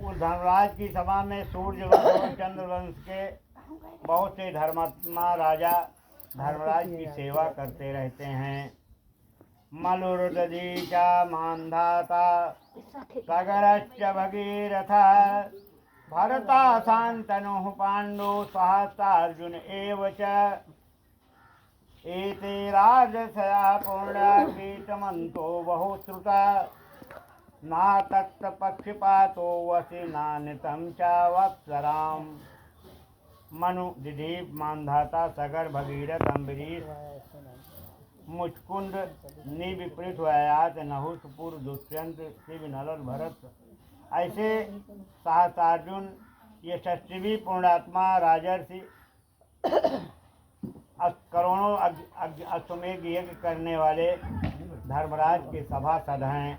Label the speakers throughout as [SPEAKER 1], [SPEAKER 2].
[SPEAKER 1] उस धर्मराज की सभा में सूर्य वंश और चंद्र वंश के बहुत से धर्मात्मा राजा धर्मराज की सेवा करते रहते हैं। मलुर्दधी च मान्धाता सगरश्च भगीरथ भरता शान्तनुः पाण्डु सहस्रार्जुन एव च एते राजसया पूर्णा कीर्तमन्तो बहुश्रुता ना तत्पक्षपातो वसि नानितं च वत्सराम। मनु दिदीप मानधाता सगर भगीरथ अम्बरीश मुचकुंद निविपरीत वयात नहुष पूर्व दुष्यंत शिव नल और भरत ऐसे सहस्रार्जुन ये षष्ठवी पूर्णात्मा राजर्षि करोड़ों अश्वमेध यज्ञ करने वाले धर्मराज के सभासद हैं।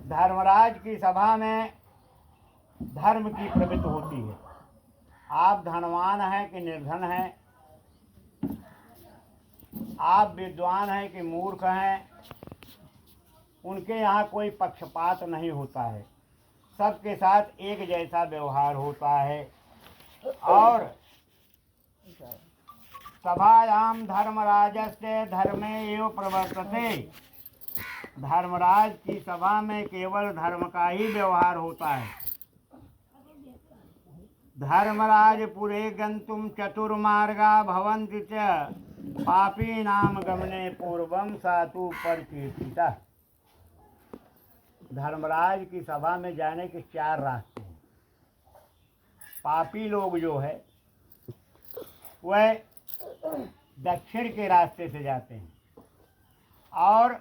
[SPEAKER 1] धर्मराज की सभा में धर्म की प्रवृत्ति होती है। आप धनवान हैं कि निर्धन हैं, आप विद्वान हैं कि मूर्ख हैं, उनके यहाँ कोई पक्षपात नहीं होता है। सबके साथ एक जैसा व्यवहार होता है। और सभायाम धर्मराजस्य धर्मे एव प्रवर्तते। धर्मराज की सभा में केवल धर्म का ही व्यवहार होता है। धर्मराज पुरे गंतुम चतुर्मार्गा भवन्ति च पापी नाम गमने पूर्वम सातु परिकीर्तिता। धर्मराज की सभा में जाने के 4 रास्ते हैं। पापी लोग जो है वह दक्षिण के रास्ते से जाते हैं और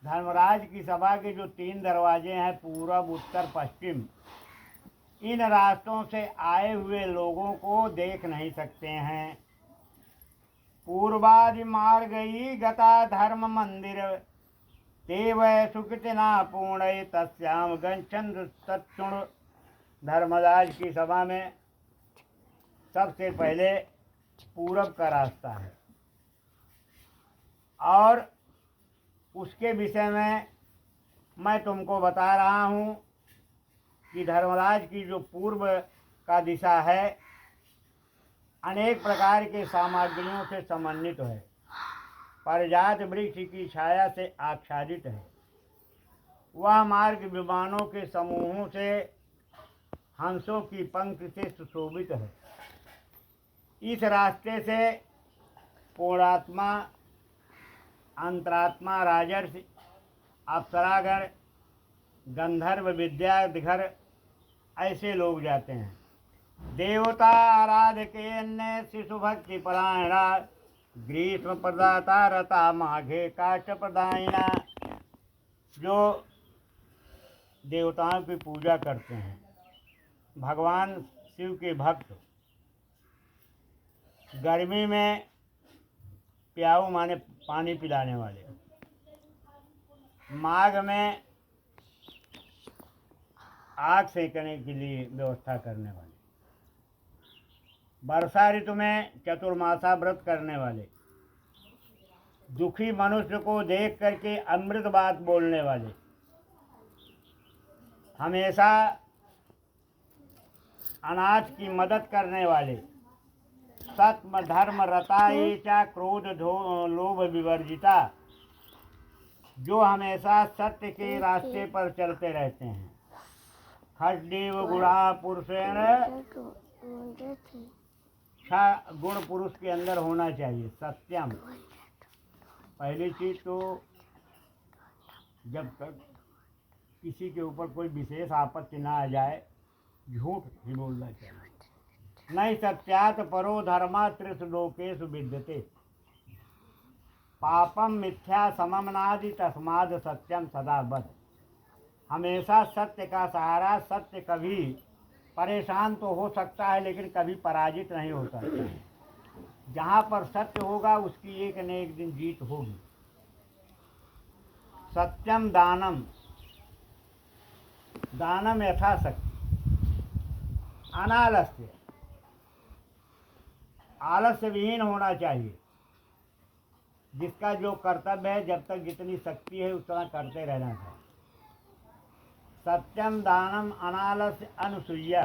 [SPEAKER 1] धर्मराज की सभा के जो 3 दरवाजे हैं पूरब उत्तर पश्चिम, इन रास्तों से आए हुए लोगों को देख नहीं सकते हैं। पूर्वादि मार्गई गता धर्म मंदिर ते वै सुकृतिना पूर्ण तस्याम गंचंद तत्सुण। धर्मराज की सभा में सबसे पहले पूरब का रास्ता है और उसके विषय में मैं तुमको बता रहा हूँ कि धर्मराज की जो पूर्व का दिशा है अनेक प्रकार के सामग्रियों से समन्वित है, पारिजात वृक्ष की छाया से आच्छादित है। वह मार्ग विमानों के समूहों से, हंसों की पंक्ति से सुशोभित है। इस रास्ते से पूर्णात्मा, अंतरात्मा, राजर्षि, अप्सरागण, गंधर्व, विद्याधर ऐसे लोग जाते हैं। देवता आराधके अन्य शिशु भक्ति परायणा ग्रीष्म प्रदाता रता माघे काष्ठ प्रदायिना। जो देवताओं की पूजा करते हैं, भगवान शिव के भक्त, गर्मी में प्याऊ माने पानी पिलाने वाले, माघ में आग सेकने के लिए व्यवस्था करने वाले, वर्षा ऋतु में चतुर्मासा व्रत करने वाले, दुखी मनुष्य को देख करके अमृत बात बोलने वाले, हमेशा अनाथ की मदद करने वाले, सत्म धर्म रताई चा क्रोध लोभ विवर्जिता, जो हमेशा सत्य के रास्ते पर चलते रहते हैं। खड्डीव गुणा पुरुषेण, 6 गुण पुरुष के अंदर होना चाहिए। सत्यम, पहली चीज तो जब तक किसी के ऊपर कोई विशेष आपत्ति ना आ जाए झूठ ही बोलना चाहिए। नहीं सत्यात परो धर्मा त्रिश लोकेषु विद्यते पापम मिथ्या समम नादि तस्माद सत्यम सदा बद। हमेशा सत्य का सहारा। सत्य कभी परेशान तो हो सकता है लेकिन कभी पराजित नहीं हो सकता। जहाँ पर सत्य होगा उसकी एक न एक दिन जीत होगी। सत्यम दानम, दानम यथाशक्ति। अनालस्य, आलस्य विहीन होना चाहिए। जिसका जो कर्तव्य है जब तक जितनी शक्ति है उतना करते रहना चाहिए। सत्यम दानम अनालस्य अनुसूया।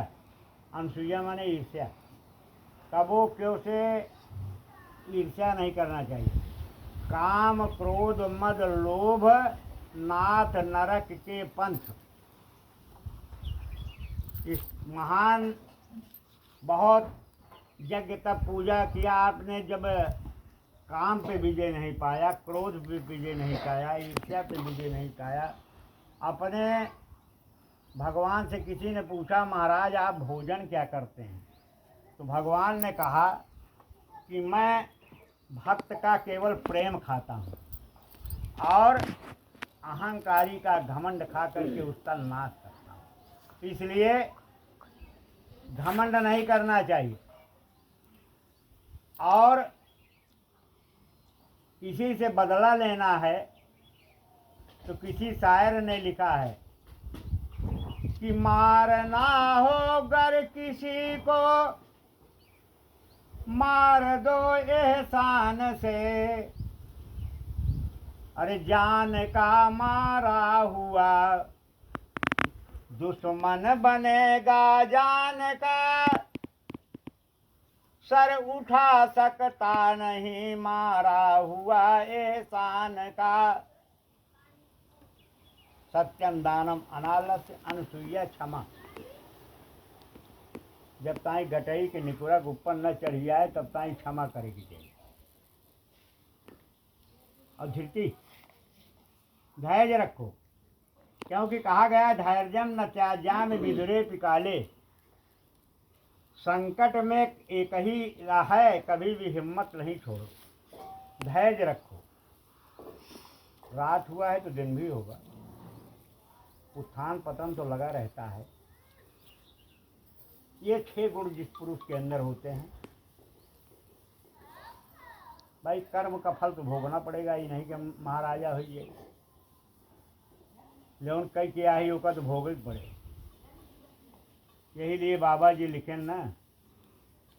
[SPEAKER 1] अनुसूया माने ईर्ष्या। कबो क्यों से ईर्ष्या नहीं करना चाहिए। काम क्रोध मद लोभ नाथ नरक के पंथ। इस महान बहुत यज्ञ तप पूजा किया आपने, जब काम पे विजय नहीं पाया, क्रोध पे विजय नहीं पाया, ईर्ष्या पे विजय नहीं पाया, अपने भगवान से किसी ने पूछा महाराज आप भोजन क्या करते हैं, तो भगवान ने कहा कि मैं भक्त का केवल प्रेम खाता हूँ और अहंकारी का घमंड खा करके उसका नाश करता हूँ। इसलिए घमंड नहीं करना चाहिए। और किसी से बदला लेना है तो किसी शायर ने लिखा है कि मारना हो गर किसी को मार दो एहसान से, अरे जान का मारा हुआ दुश्मन बनेगा जान का, सर उठा सकता नहीं मारा हुआ एहसान का। सत्यम दानम अनालस्य अनुसूया क्षमा। जब ताई गटई के निकुरा के ऊपर न चढ़ जाए तब ताई क्षमा करेगी चाहिए। और धीरती धैर्य रखो, क्योंकि कहा गया धैर्यम न त्याज्याम विदुरे पिकाले। संकट में एक ही है, कभी भी हिम्मत नहीं छोड़ो, धैर्य रखो। रात हुआ है तो दिन भी होगा, उत्थान पतन तो लगा रहता है। ये 6 गुण जिस पुरुष के अंदर होते हैं, भाई कर्म का फल तो भोगना पड़ेगा ही, नहीं कि महाराजा होइए, लेकिन कई किया ही होगा तो भोग ही पड़े। यही लिए बाबा जी लिखे ना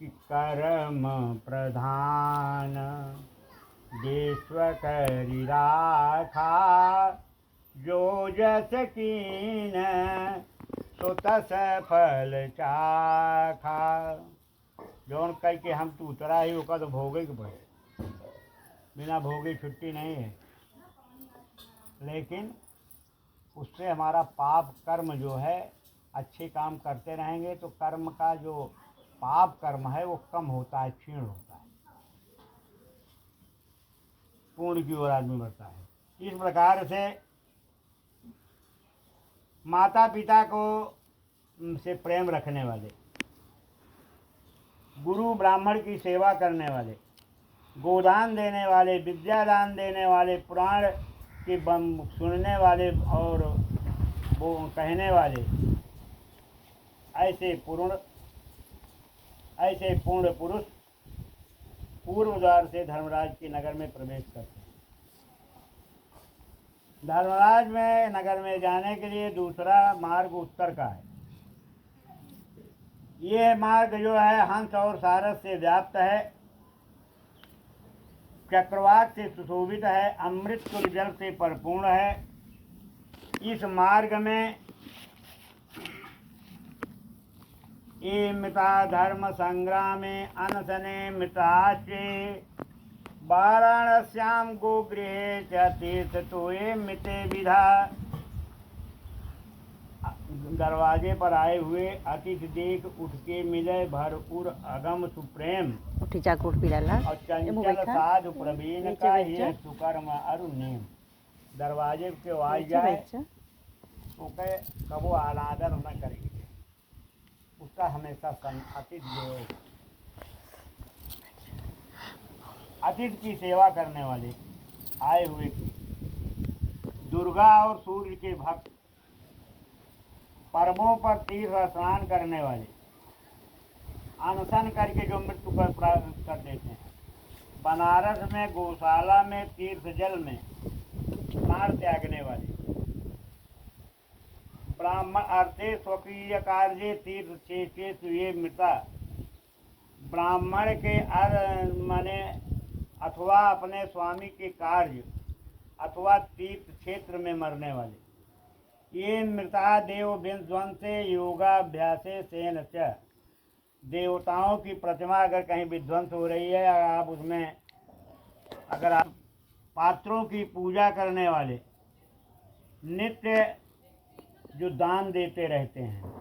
[SPEAKER 1] कि कर्म प्रधान विश्व करी राखा, जो जस कीन सो तस फल चाखा। जौन कह के हम तो उतरा ही होगा तो भोगे के पड़े, बिना भोगे छुट्टी नहीं है। लेकिन उससे हमारा पाप कर्म जो है, अच्छे काम करते रहेंगे तो कर्म का जो पाप कर्म है वो कम होता है, क्षीण होता है, पूर्ण की ओर आदमी बढ़ता है। इस प्रकार से माता पिता को से प्रेम रखने वाले, गुरु ब्राह्मण की सेवा करने वाले, गोदान देने वाले, विद्यादान देने वाले, पुराण के सुनने वाले और वो कहने वाले, ऐसे पूर्ण पुरुष पूर्व द्वार से धर्मराज के नगर में प्रवेश करते हैं। धर्मराज में नगर में जाने के लिए दूसरा मार्ग उत्तर का है। ये मार्ग जो है हंस और सारस से व्याप्त है, चक्रवात से सुशोभित है, अमृत तुल्य जल से परिपूर्ण है। इस मार्ग में ये मिता धर्म संग्रामे अनशने मिताचे, वाराणस्याम गोगृहे च तीर्थ तोये मिते विधा। दरवाजे पर आए हुए अतिथि देख उठ के मिले भरपूर अगम सुप्रेम,
[SPEAKER 2] उठी जाके उठ पिराला
[SPEAKER 1] और चंचल साधु प्रवीण का ये सुकर्म अरुणेम। दरवाजे के आ जाए तो कहे कबो अनादर न करेगी, उसका हमेशा अतिथि जो है अतिथि की सेवा करने वाले आए हुए दुर्गा और सूर्य के भक्त, पर्वों पर तीर्थ स्नान करने वाले, अनशन करके जो मृत्यु को प्राप्त कर देते हैं, बनारस में गौशाला में तीर्थ जल में प्राण त्यागने वाले, ब्राह्मण अर्थे स्वकीय कार्य तीर्थ चेत ये मृता। ब्राह्मण के माने अथवा अपने स्वामी के कार्य अथवा तीर्थ क्षेत्र में मरने वाले, ये मृता देव विध्वंसे योगाभ्यासे सेन च। देवताओं की प्रतिमा अगर कहीं विध्वंस हो रही है, आप उसमें अगर आप पात्रों की पूजा करने वाले नित्य जो दान देते रहते हैं,